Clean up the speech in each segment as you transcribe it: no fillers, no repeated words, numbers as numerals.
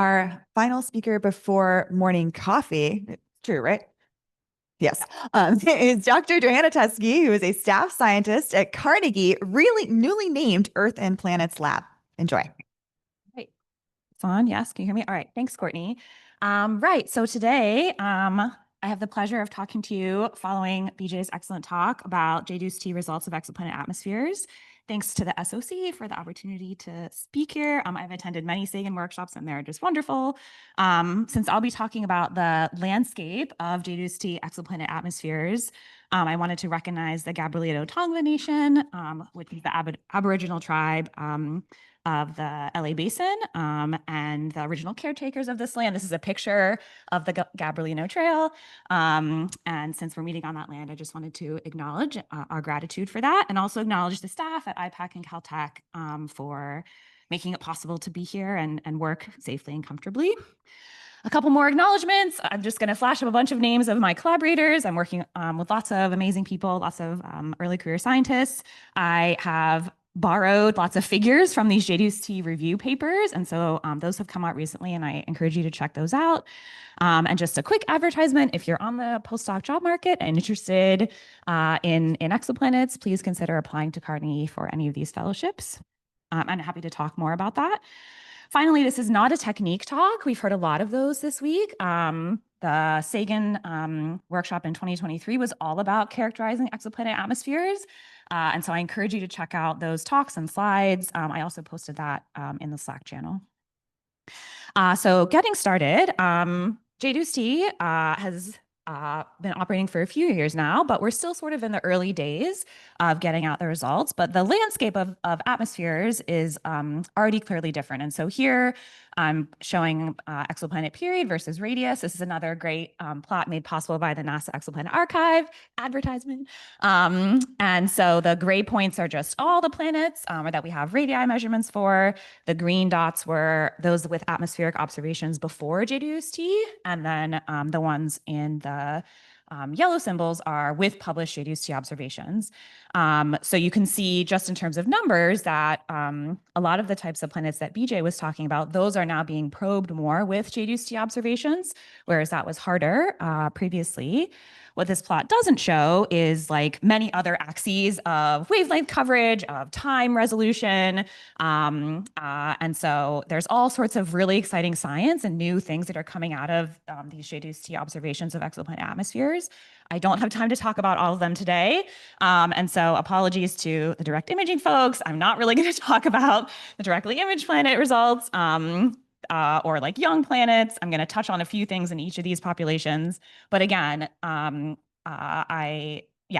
Our final speaker before morning coffee, true, right? Yes, is Dr. Johanna Teske, who is a staff scientist at Carnegie, really newly named Earth and Planets Lab. Enjoy. Right. It's on. Yes. Can you hear me? All right. Thanks, Courtney. Right. So today, I have the pleasure of talking to you following BJ's excellent talk about JWST results of exoplanet atmospheres. Thanks to the SOC for the opportunity to speak here. I've attended many Sagan workshops and they're just wonderful. Since I'll be talking about the landscape of JWST exoplanet atmospheres, I wanted to recognize the Gabrielino Tongva Nation, which is the Aboriginal tribe of the LA Basin and the original caretakers of this land. This is a picture of the Gabrielino Trail. And since we're meeting on that land, I just wanted to acknowledge our gratitude for that and also acknowledge the staff at IPAC and Caltech for making it possible to be here and work safely and comfortably. A couple more acknowledgements. I'm just going to flash up a bunch of names of my collaborators. I'm working with lots of amazing people, lots of early career scientists. I have borrowed lots of figures from these JWST review papers. And so those have come out recently and I encourage you to check those out. And just a quick advertisement, if you're on the postdoc job market and interested in exoplanets, please consider applying to Carnegie for any of these fellowships. I'm happy to talk more about that. Finally, this is not a technique talk. We've heard a lot of those this week. The Sagan workshop in 2023 was all about characterizing exoplanet atmospheres. And so I encourage you to check out those talks and slides. I also posted that in the Slack channel. So getting started, JWST has been operating for a few years now, but we're still sort of in the early days of getting out the results. But the landscape of atmospheres is already clearly different. And so here I'm showing exoplanet period versus radius. This is another great plot made possible by the NASA Exoplanet Archive advertisement. And so the gray points are just all the planets that we have radii measurements for. The green dots were those with atmospheric observations before JWST, and then the ones in the yellow symbols are with published JWST observations. So you can see just in terms of numbers that a lot of the types of planets that BJ was talking about, those are now being probed more with JWST observations, whereas that was harder previously. What this plot doesn't show is like many other axes of wavelength coverage, of time resolution. And so there's all sorts of really exciting science and new things that are coming out of these JWST observations of exoplanet atmospheres. I don't have time to talk about all of them today. And so apologies to the direct imaging folks. I'm not really going to talk about the directly imaged planet results. Or like young planets. I'm going to touch on a few things in each of these populations. But again,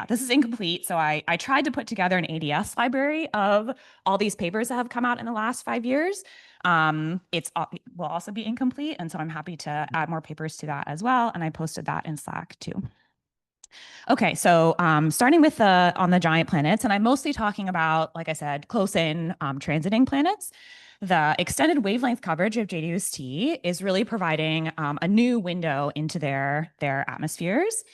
this is incomplete. So I tried to put together an ADS library of all these papers that have come out in the last 5 years. It will also be incomplete. And so I'm happy to add more papers to that as well. And I posted that in Slack too. Okay, so starting with on the giant planets, and I'm mostly talking about, like I said, close-in transiting planets. The extended wavelength coverage of JWST is really providing a new window into their atmospheres.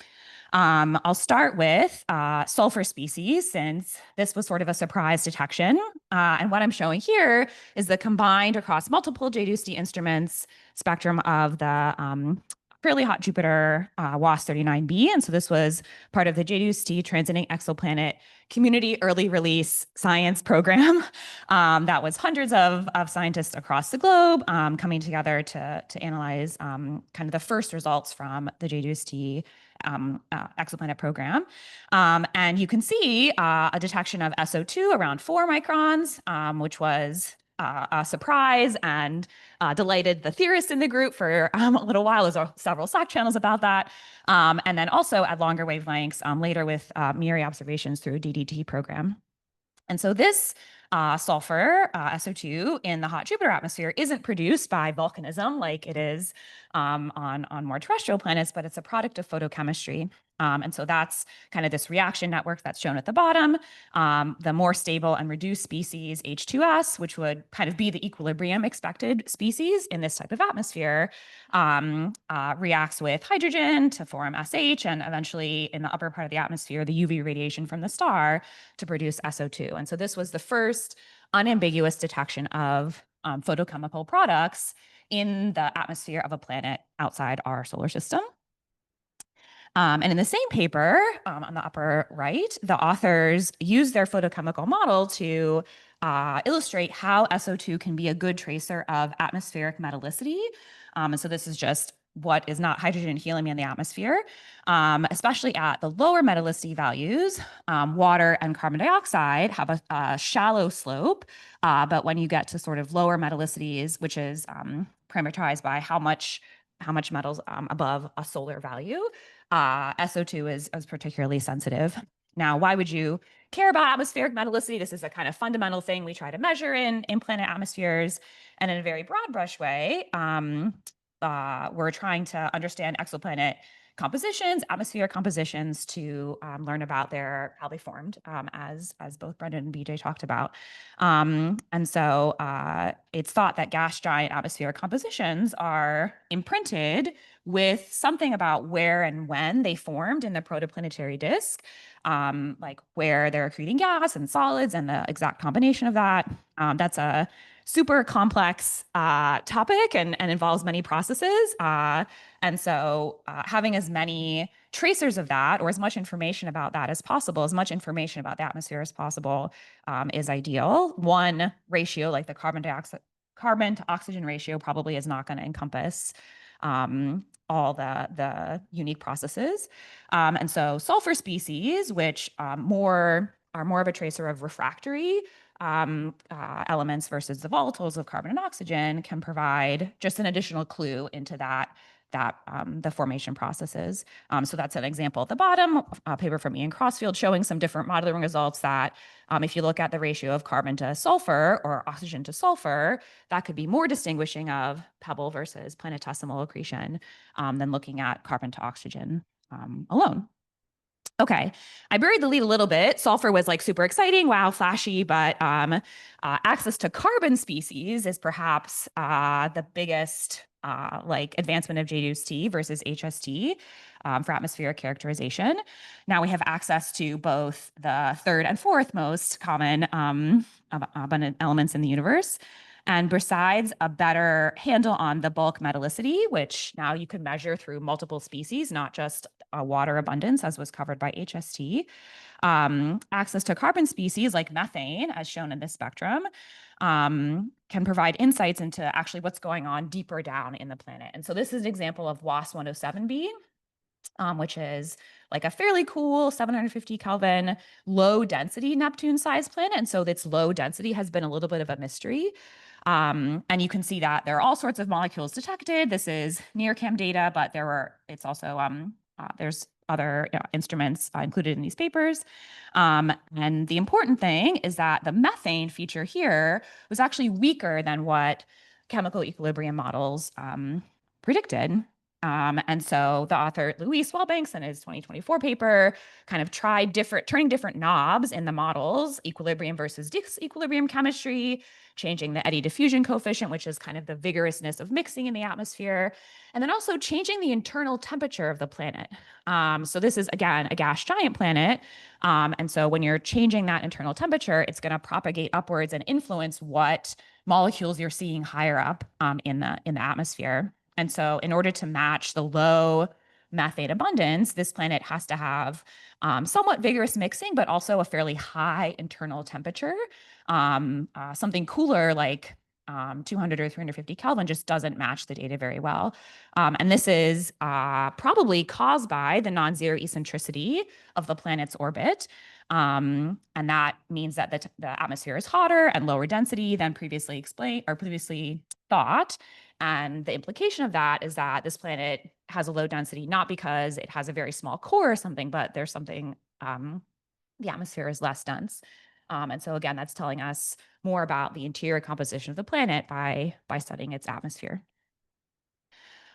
I'll start with sulfur species, since this was sort of a surprise detection. And what I'm showing here is the combined across multiple JWST instruments spectrum of the fairly hot Jupiter WASP-39b. And so this was part of the JWST Transiting Exoplanet Community Early Release Science Program. That was hundreds of scientists across the globe coming together to analyze kind of the first results from the JWST exoplanet program. And you can see a detection of SO2 around 4 microns, which was a surprise and delighted the theorists in the group for a little while. There's several Slack channels about that. And then also at longer wavelengths later with MIRI observations through a DDT program. And so this sulfur, SO2, in the hot Jupiter atmosphere isn't produced by volcanism like it is on more terrestrial planets, but it's a product of photochemistry. And so that's kind of this reaction network that's shown at the bottom. The more stable and reduced species, H2S, which would kind of be the equilibrium expected species in this type of atmosphere, reacts with hydrogen to form SH, and eventually in the upper part of the atmosphere, the UV radiation from the star to produce SO2. And so this was the first unambiguous detection of photochemical products in the atmosphere of a planet outside our solar system. And in the same paper, on the upper right, the authors use their photochemical model to illustrate how SO2 can be a good tracer of atmospheric metallicity. And so this is just what is not hydrogen and helium in the atmosphere, especially at the lower metallicity values. Water and carbon dioxide have a shallow slope, but when you get to sort of lower metallicities, which is parameterized by how much metals above a solar value, SO2 is particularly sensitive. Now, why would you care about atmospheric metallicity? This is a kind of fundamental thing we try to measure in planet atmospheres. And in a very broad brush way, we're trying to understand exoplanet compositions, atmospheric compositions, to learn about how they formed, as both Brendan and BJ talked about. And so it's thought that gas giant atmospheric compositions are imprinted with something about where and when they formed in the protoplanetary disk, like where they're accreting gas and solids and the exact combination of that. That's a super complex topic and involves many processes. And so having as many tracers of that, or as much information about that as possible, as much information about the atmosphere as possible, is ideal. One ratio, like the carbon to oxygen ratio, probably is not going to encompass all the unique processes. And so sulfur species, which are more of a tracer of refractory elements versus the volatiles of carbon and oxygen, can provide just an additional clue into the formation processes. So that's an example at the bottom, a paper from Ian Crossfield showing some different modeling results that if you look at the ratio of carbon to sulfur or oxygen to sulfur, that could be more distinguishing of pebble versus planetesimal accretion than looking at carbon to oxygen alone. Okay, I buried the lead a little bit. Sulfur was like super exciting, wow, flashy, but access to carbon species is perhaps the biggest like advancement of JWST versus HST for atmospheric characterization. Now we have access to both the third and fourth most common abundant elements in the universe. And besides a better handle on the bulk metallicity, which now you can measure through multiple species, not just water abundance, as was covered by HST, access to carbon species like methane, as shown in this spectrum, can provide insights into actually what's going on deeper down in the planet. And so this is an example of WAS 107b, which is like a fairly cool 750 Kelvin low density Neptune sized planet. And so its low density has been a little bit of a mystery. And you can see that there are all sorts of molecules detected. This is NIRCam data, but it's also, there's other instruments included in these papers. And the important thing is that the methane feature here was actually weaker than what chemical equilibrium models predicted. And so the author Louise Wellbanks in his 2024 paper kind of tried turning different knobs in the models, equilibrium versus disequilibrium chemistry, changing the eddy diffusion coefficient, which is kind of the vigorousness of mixing in the atmosphere, and then also changing the internal temperature of the planet. So this is, again, a gas giant planet. And so when you're changing that internal temperature, it's going to propagate upwards and influence what molecules you're seeing higher up in the atmosphere. And so in order to match the low methane abundance, this planet has to have somewhat vigorous mixing, but also a fairly high internal temperature. Something cooler like 200 or 350 Kelvin just doesn't match the data very well. And this is probably caused by the non-zero eccentricity of the planet's orbit. And that means that the atmosphere is hotter and lower density than previously explained or previously thought. And the implication of that is that this planet has a low density, not because it has a very small core or something, but there's something, the atmosphere is less dense. And so again, that's telling us more about the interior composition of the planet by studying its atmosphere.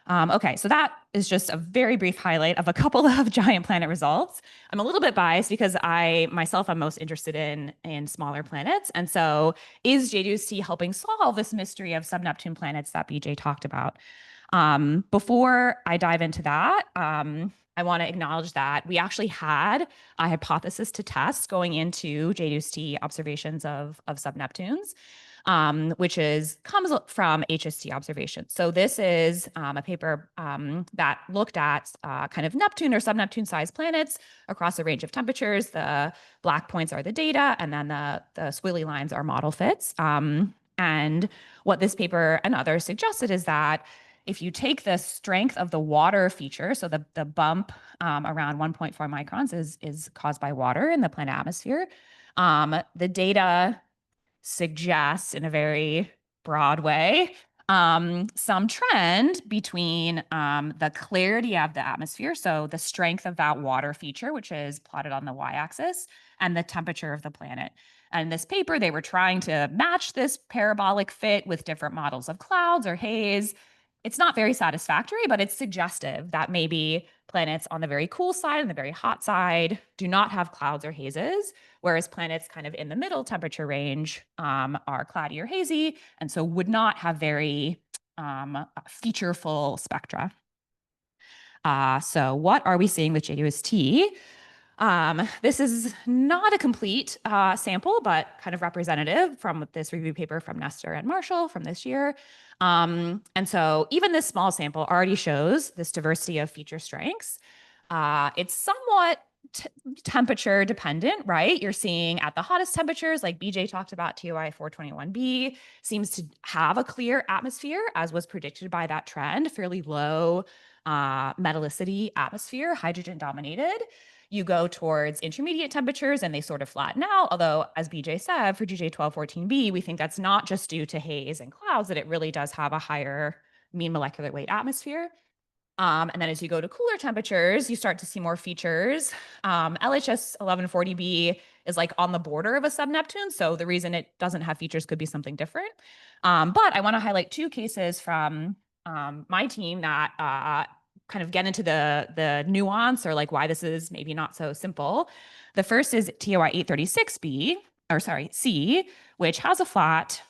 Okay, so that is just a very brief highlight of a couple of giant planet results. I'm a little bit biased because I myself am most interested in smaller planets. And so is JWST helping solve this mystery of sub-Neptune planets that BJ talked about? Before I dive into that, I want to acknowledge that we actually had a hypothesis to test going into JWST observations of sub-Neptunes. which comes from HST observations. So this is a paper that looked at kind of Neptune or sub-Neptune sized planets across a range of temperatures. The black points are the data, and then the squiggly lines are model fits. And what this paper and others suggested is that if you take the strength of the water feature, so the bump around 1.4 microns is caused by water in the planet atmosphere, the data suggests in a very broad way some trend between the clarity of the atmosphere, so the strength of that water feature, which is plotted on the y-axis, and the temperature of the planet. And in this paper, they were trying to match this parabolic fit with different models of clouds or haze. It's not very satisfactory, but it's suggestive that maybe planets on the very cool side and the very hot side do not have clouds or hazes, whereas planets kind of in the middle temperature range are cloudy or hazy, and so would not have very featureful spectra. So what are we seeing with JWST? This is not a complete sample, but kind of representative from this review paper from Nestor and Marshall from this year. And so even this small sample already shows this diversity of feature strengths. It's somewhat temperature dependent, right? You're seeing at the hottest temperatures, like BJ talked about, TOI 421b seems to have a clear atmosphere, as was predicted by that trend, fairly low metallicity atmosphere, hydrogen dominated. You go towards intermediate temperatures and they sort of flatten out. Although, as BJ said, for GJ 1214b, we think that's not just due to haze and clouds, that it really does have a higher mean molecular weight atmosphere. And then as you go to cooler temperatures, you start to see more features. LHS 1140b is like on the border of a sub-Neptune. So the reason it doesn't have features could be something different. But I want to highlight two cases from my team that kind of get into the nuance or like why this is maybe not so simple. The first is TOI 836b, or sorry, C, which has a flat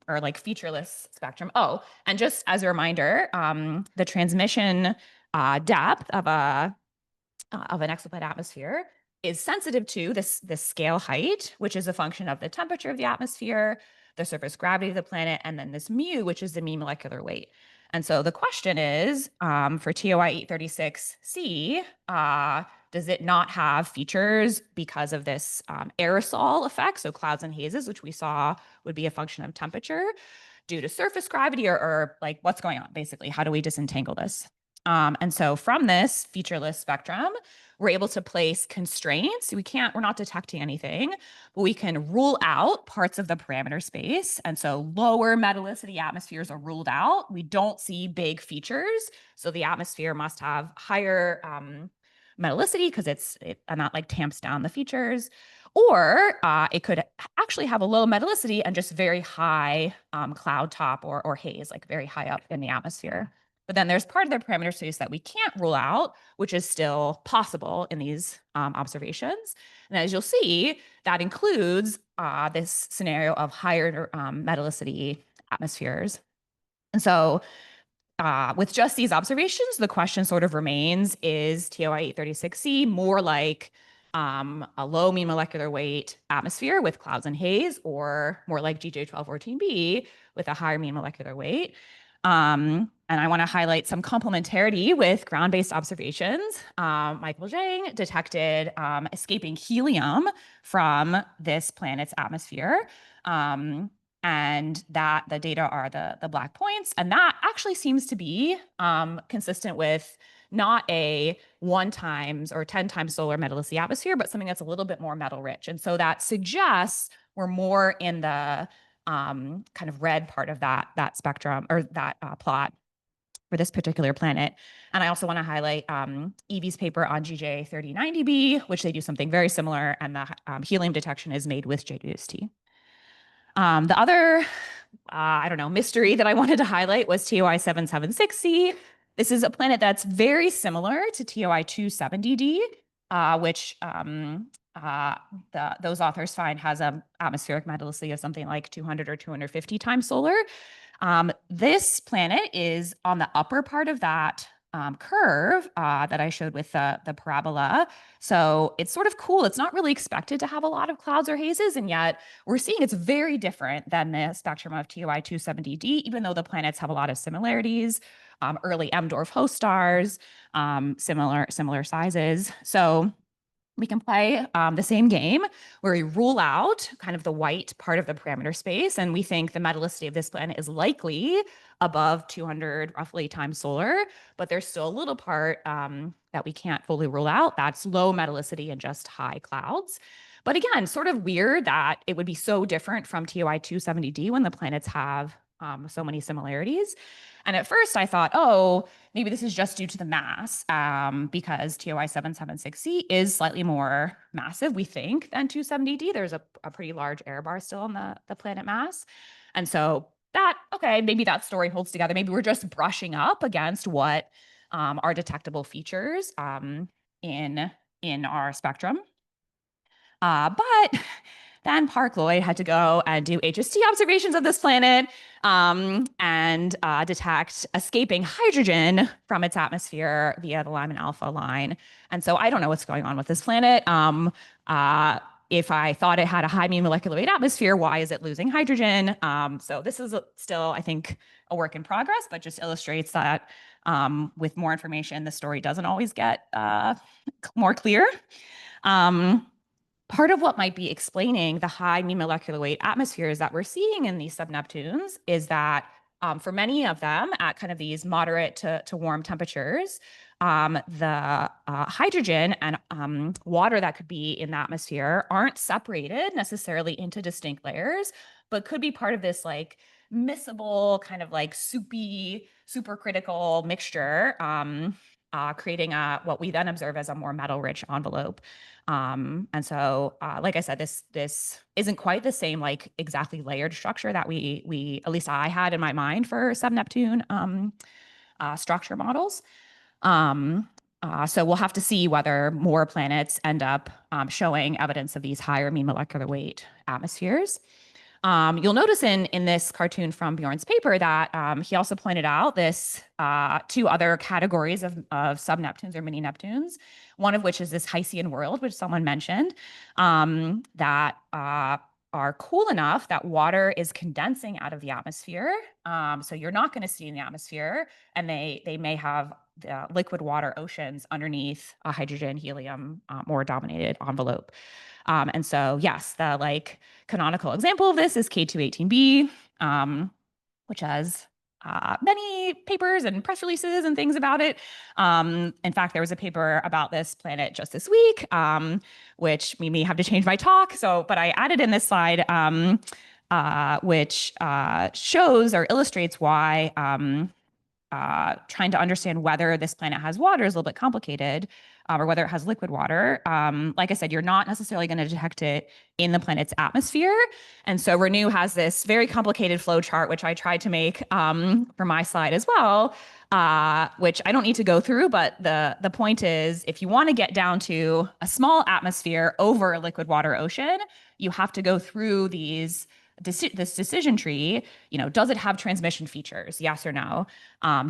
or like featureless spectrum. Oh, and just as a reminder, the transmission depth of an exoplanet atmosphere is sensitive to this scale height, which is a function of the temperature of the atmosphere, the surface gravity of the planet, and then this mu, which is the mean molecular weight. And so the question is, for TOI 836c, does it not have features because of this aerosol effect? So clouds and hazes, which we saw would be a function of temperature due to surface gravity, or like what's going on, basically? How do we disentangle this? And so from this featureless spectrum, we're able to place constraints. We're not detecting anything, but we can rule out parts of the parameter space. And so lower metallicity atmospheres are ruled out. We don't see big features. So the atmosphere must have higher metallicity because it not like tamps down the features. Or it could actually have a low metallicity and just very high cloud top or haze, like very high up in the atmosphere. But then there's part of the parameter space that we can't rule out, which is still possible in these observations. And as you'll see, that includes this scenario of higher metallicity atmospheres. And so with just these observations, the question sort of remains, is TOI 836c more like a low mean molecular weight atmosphere with clouds and haze, or more like GJ 1214b with a higher mean molecular weight? And I want to highlight some complementarity with ground-based observations. Michael Zhang detected escaping helium from this planet's atmosphere. And that the data are the black points. And that actually seems to be consistent with not a 1 times or 10 times solar metallicity atmosphere, but something that's a little bit more metal rich. And so that suggests we're more in the kind of red part of that spectrum, or that plot for this particular planet. And I also want to highlight Evie's paper on GJ 3090b, which they do something very similar, and the helium detection is made with JWST. The other, I don't know, mystery that I wanted to highlight was TOI 776c. This is a planet that's very similar to TOI 270d, which those authors find has an atmospheric metallicity of something like 200 or 250 times solar. This planet is on the upper part of that curve that I showed with the parabola. So it's sort of cool. It's not really expected to have a lot of clouds or hazes, and yet we're seeing it's very different than the spectrum of TOI 270d, even though the planets have a lot of similarities. Early M dwarf host stars, similar sizes. So we can play the same game where we rule out kind of the white part of the parameter space, and we think the metallicity of this planet is likely above 200 roughly times solar, but there's still a little part that we can't fully rule out. That's low metallicity and just high clouds. But again, sort of weird that it would be so different from TOI 270d when the planets have so many similarities. And at first I thought, oh, maybe this is just due to the mass, because TOI 776c is slightly more massive, we think, than 270d. There's a pretty large error bar still on the planet mass. And so that, okay, maybe that story holds together. Maybe we're just brushing up against what are detectable features in our spectrum. But then Park Lloyd had to go and do HST observations of this planet and detect escaping hydrogen from its atmosphere via the Lyman alpha line. And so I don't know what's going on with this planet. If I thought it had a high mean molecular weight atmosphere, why is it losing hydrogen? So this is still, I think, a work in progress, but just illustrates that with more information, the story doesn't always get more clear. Part of what might be explaining the high mean molecular weight atmospheres that we're seeing in these subneptunes is that for many of them at kind of these moderate to warm temperatures, the hydrogen and water that could be in the atmosphere aren't separated necessarily into distinct layers, but could be part of this like miscible kind of like soupy, supercritical mixture, creating what we then observe as a more metal-rich envelope. And so, like I said, this isn't quite the same, like exactly layered structure that we at least I had in my mind for sub-Neptune structure models. So we'll have to see whether more planets end up showing evidence of these higher mean molecular weight atmospheres. You'll notice in this cartoon from Bjorn's paper that he also pointed out this two other categories of sub-Neptunes or mini Neptunes, one of which is this Hycean world, which someone mentioned, that are cool enough that water is condensing out of the atmosphere. So you're not going to see in the atmosphere, and they may have the liquid water oceans underneath a hydrogen, helium, or dominated envelope. And so, yes, the like canonical example of this is K218b, which has many papers and press releases and things about it. In fact, there was a paper about this planet just this week, which made me have to change my talk. So, but I added in this slide, which shows or illustrates why trying to understand whether this planet has water is a little bit complicated, or whether it has liquid water. Like I said, you're not necessarily going to detect it in the planet's atmosphere. And so Renew has this very complicated flow chart, which I tried to make for my slide as well, which I don't need to go through. But the point is, if you want to get down to a small atmosphere over a liquid water ocean, you have to go through this decision tree. You know, does it have transmission features? Yes or no?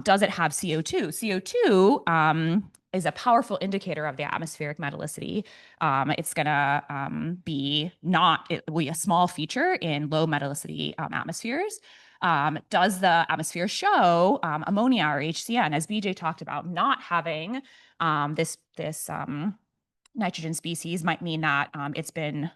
Does it have CO2? CO2 is a powerful indicator of the atmospheric metallicity. It's gonna be a small feature in low metallicity atmospheres. Does the atmosphere show ammonia or HCN, as BJ talked about? Not having this nitrogen species might mean that it's been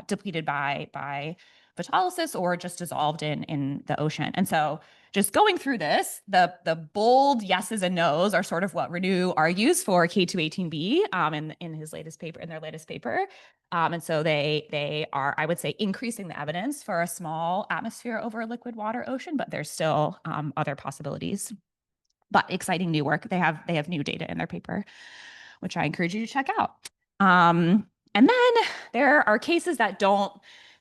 depleted by photolysis or just dissolved in the ocean. And so just going through this, the bold yeses and nos are sort of what Renew argues for K218b in his latest paper, in their latest paper. And so they are, I would say, increasing the evidence for a small atmosphere over a liquid water ocean, but there's still other possibilities. But exciting new work. They have new data in their paper, which I encourage you to check out. And then there are cases that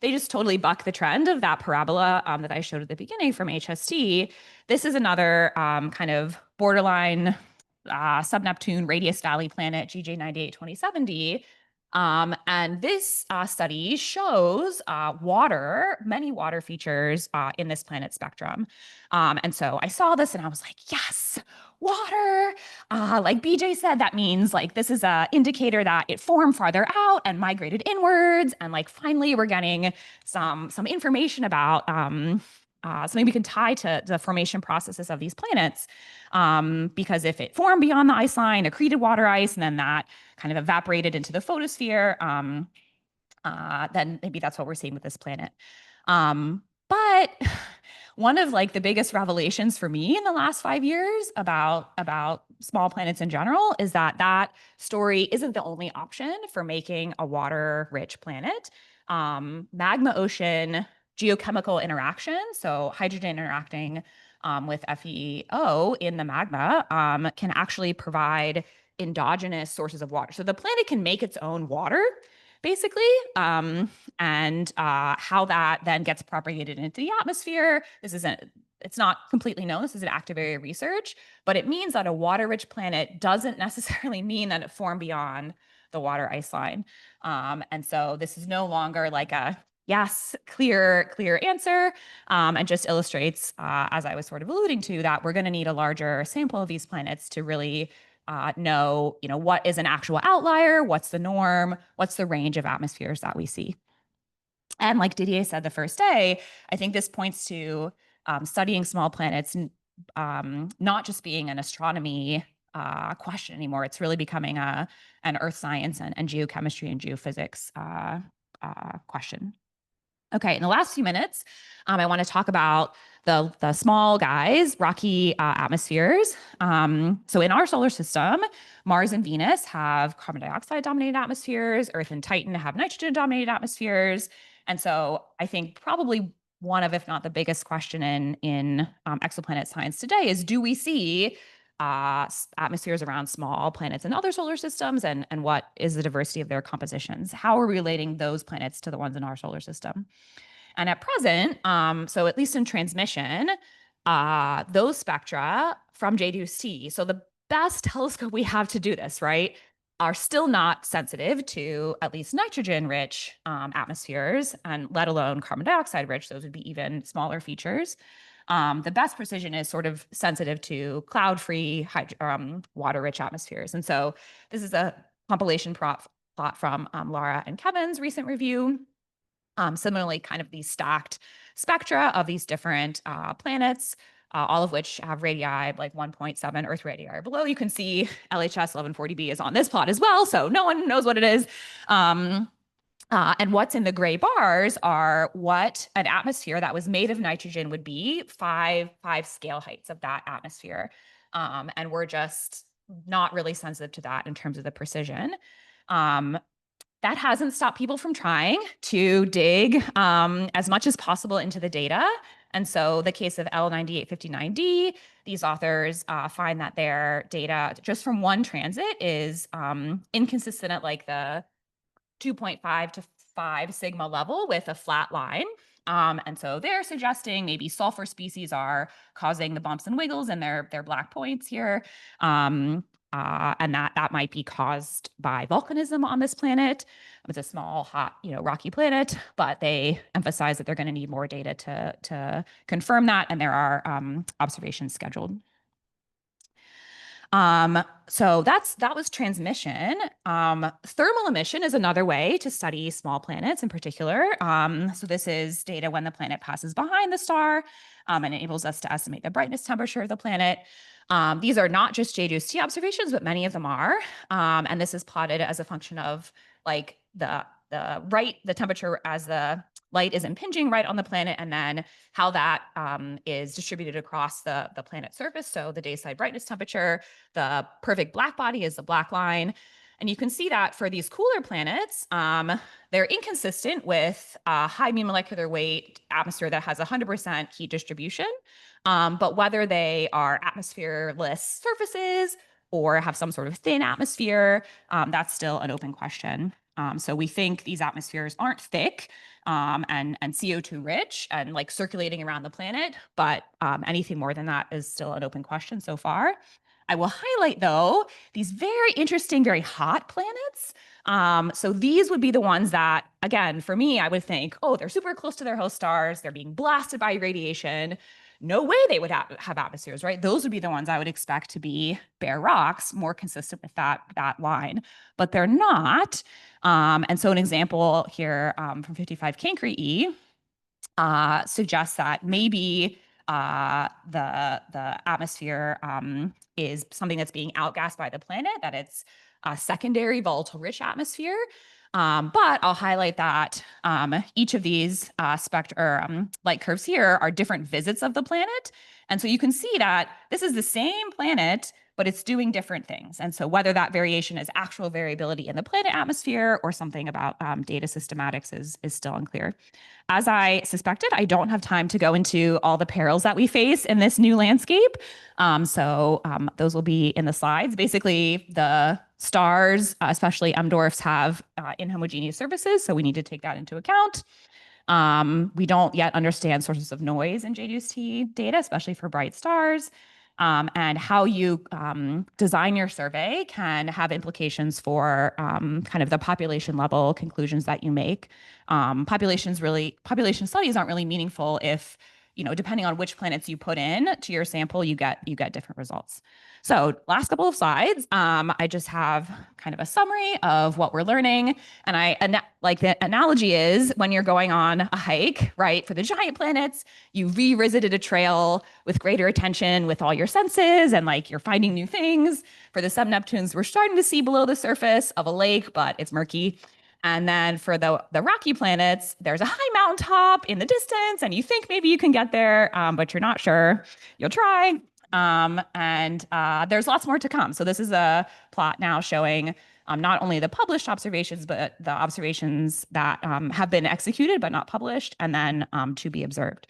they just totally buck the trend of that parabola that I showed at the beginning from HST. This is another kind of borderline sub-Neptune radius valley planet, GJ 982070. And this study shows many water features in this planet spectrum. And so I saw this and I was like, yes, water. Like BJ said, that means like this is an indicator that it formed farther out and migrated inwards. And like finally, we're getting some information about something we can tie to the formation processes of these planets. Because if it formed beyond the ice line, accreted water ice, and then that kind of evaporated into the photosphere, then maybe that's what we're seeing with this planet. But one of like the biggest revelations for me in the last 5 years about small planets in general is that that story isn't the only option for making a water-rich planet. Magma ocean geochemical interaction, so hydrogen interacting with FeO in the magma, can actually provide endogenous sources of water. So the planet can make its own water, basically, and how that then gets propagated into the atmosphere. It's not completely known. This is an active area of research, but it means that a water-rich planet doesn't necessarily mean that it formed beyond the water ice line. And so this is no longer like a yes, clear answer, and just illustrates, as I was sort of alluding to, that we're going to need a larger sample of these planets to really know, what is an actual outlier, what's the norm, what's the range of atmospheres that we see. And like Didier said the first day, I think this points to studying small planets not just being an astronomy question anymore. It's really becoming an earth science and geochemistry and geophysics question. Okay, in the last few minutes, I want to talk about the small guys, rocky atmospheres. So in our solar system, Mars and Venus have carbon dioxide dominated atmospheres. Earth and Titan have nitrogen dominated atmospheres. And so I think probably one of, if not the biggest question in exoplanet science today is, do we see atmospheres around small planets in other solar systems, and what is the diversity of their compositions? How are we relating those planets to the ones in our solar system? And at present, so at least in transmission, those spectra from JWST, so the best telescope we have to do this, right, are still not sensitive to at least nitrogen-rich atmospheres, and let alone carbon dioxide-rich. Those would be even smaller features. The best precision is sort of sensitive to cloud-free, water-rich atmospheres. And so this is a compilation plot from Laura and Kevin's recent review. Similarly, kind of these stacked spectra of these different planets, all of which have radii like 1.7 Earth radii or below. You can see LHS 1140b is on this plot as well, so no one knows what it is. And what's in the gray bars are what an atmosphere that was made of nitrogen would be, five scale heights of that atmosphere. And we're just not really sensitive to that in terms of the precision. That hasn't stopped people from trying to dig as much as possible into the data. And so the case of L9859d, these authors find that their data just from one transit is inconsistent at like the 2.5 to 5 sigma level with a flat line. And so they're suggesting maybe sulfur species are causing the bumps and wiggles and their black points here. And that might be caused by volcanism on this planet. It's a small, hot, rocky planet, but they emphasize that they're going to need more data to confirm that, and there are observations scheduled. So that was transmission. Thermal emission is another way to study small planets in particular. So this is data when the planet passes behind the star, and enables us to estimate the brightness temperature of the planet. These are not just JWST observations, but many of them are. And this is plotted as a function of like the temperature as the light is impinging right on the planet, and then how that is distributed across the planet's surface. So the day side brightness temperature, the perfect black body is the black line. And you can see that for these cooler planets, they're inconsistent with high mean molecular weight atmosphere that has 100% heat distribution. But whether they are atmosphereless surfaces or have some sort of thin atmosphere, that's still an open question. So we think these atmospheres aren't thick and CO2 rich and like circulating around the planet, but anything more than that is still an open question so far. I will highlight, though, these very interesting, very hot planets. So these would be the ones that, again, for me, I would think, oh, they're super close to their host stars. They're being blasted by radiation. No way they would have atmospheres, right? Those would be the ones I would expect to be bare rocks, more consistent with that line, but they're not. And so an example here from 55 Cancri E suggests that maybe the atmosphere is something that's being outgassed by the planet, that it's a secondary volatile rich atmosphere. But I'll highlight that each of these light curves here are different visits of the planet. And so you can see that this is the same planet, but it's doing different things. And so whether that variation is actual variability in the planet atmosphere or something about data systematics is still unclear. As I suspected, I don't have time to go into all the perils that we face in this new landscape. Those will be in the slides. Basically, the stars, especially M dwarfs, have inhomogeneous surfaces, so we need to take that into account. We don't yet understand sources of noise in JWST data, especially for bright stars. And how you design your survey can have implications for kind of the population level conclusions that you make. Population studies aren't really meaningful if, depending on which planets you put in to your sample, you get different results. So last couple of slides, I just have kind of a summary of what we're learning. And like the analogy is when you're going on a hike, right, for the giant planets, you revisited a trail with greater attention with all your senses and like you're finding new things. For the sub-Neptunes, we're starting to see below the surface of a lake, but it's murky. And then for the rocky planets, there's a high mountaintop in the distance and you think maybe you can get there, but you're not sure. You'll try. There's lots more to come. So this is a plot now showing not only the published observations, but the observations that have been executed but not published, and then to be observed.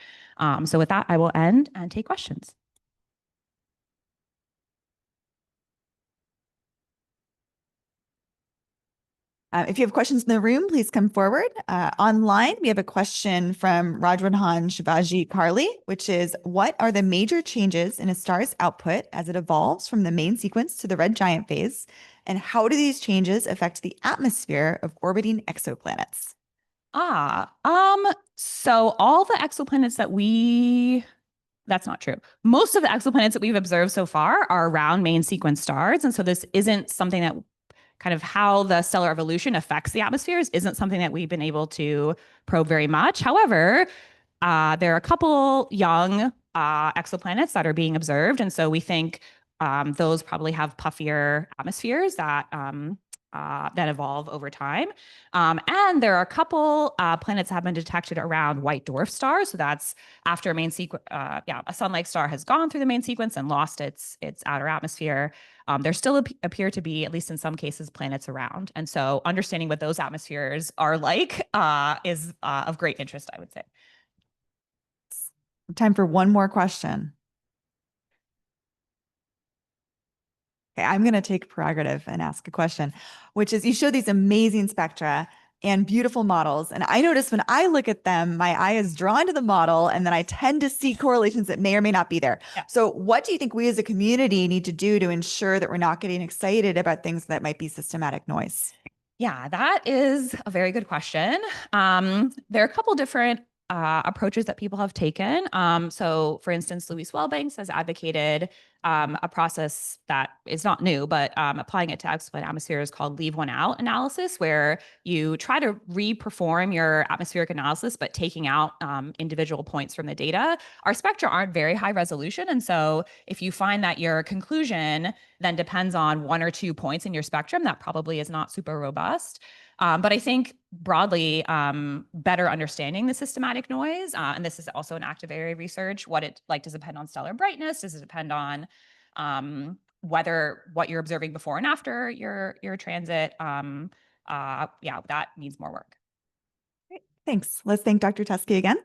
So with that, I will end and take questions. If you have questions in the room, please come forward. Online, we have a question from Rajwardhan Shivaji Carly, which is, what are the major changes in a star's output as it evolves from the main sequence to the red giant phase? And how do these changes affect the atmosphere of orbiting exoplanets? So all the exoplanets that's not true. Most of the exoplanets that we've observed so far are around main sequence stars. And so this isn't something that kind of how the stellar evolution affects the atmospheres isn't something that we've been able to probe very much. However, there are a couple young exoplanets that are being observed. And so we think those probably have puffier atmospheres that evolve over time. And there are a couple planets that have been detected around white dwarf stars. So that's after a main sequence, a sun-like star has gone through the main sequence and lost its outer atmosphere. There still appear to be, at least in some cases, planets around. And so understanding what those atmospheres are like is of great interest, I would say. Time for one more question. Okay, I'm going to take prerogative and ask a question, which is, you show these amazing spectra and beautiful models. And I notice when I look at them, my eye is drawn to the model, and then I tend to see correlations that may or may not be there. Yeah. So what do you think we as a community need to do to ensure that we're not getting excited about things that might be systematic noise? Yeah, that is a very good question. There are a couple different approaches that people have taken. So for instance, Louise Wellbanks has advocated a process that is not new, but applying it to exoplanet atmospheres called leave one out analysis, where you try to re-perform your atmospheric analysis, but taking out individual points from the data. Our spectra aren't very high resolution. And so if you find that your conclusion then depends on one or two points in your spectrum, that probably is not super robust. But I think broadly, better understanding the systematic noise, and this is also an active area of research, does it depend on stellar brightness? Does it depend on whether what you're observing before and after your transit? That needs more work. Great. Thanks. Let's thank Dr. Teske again.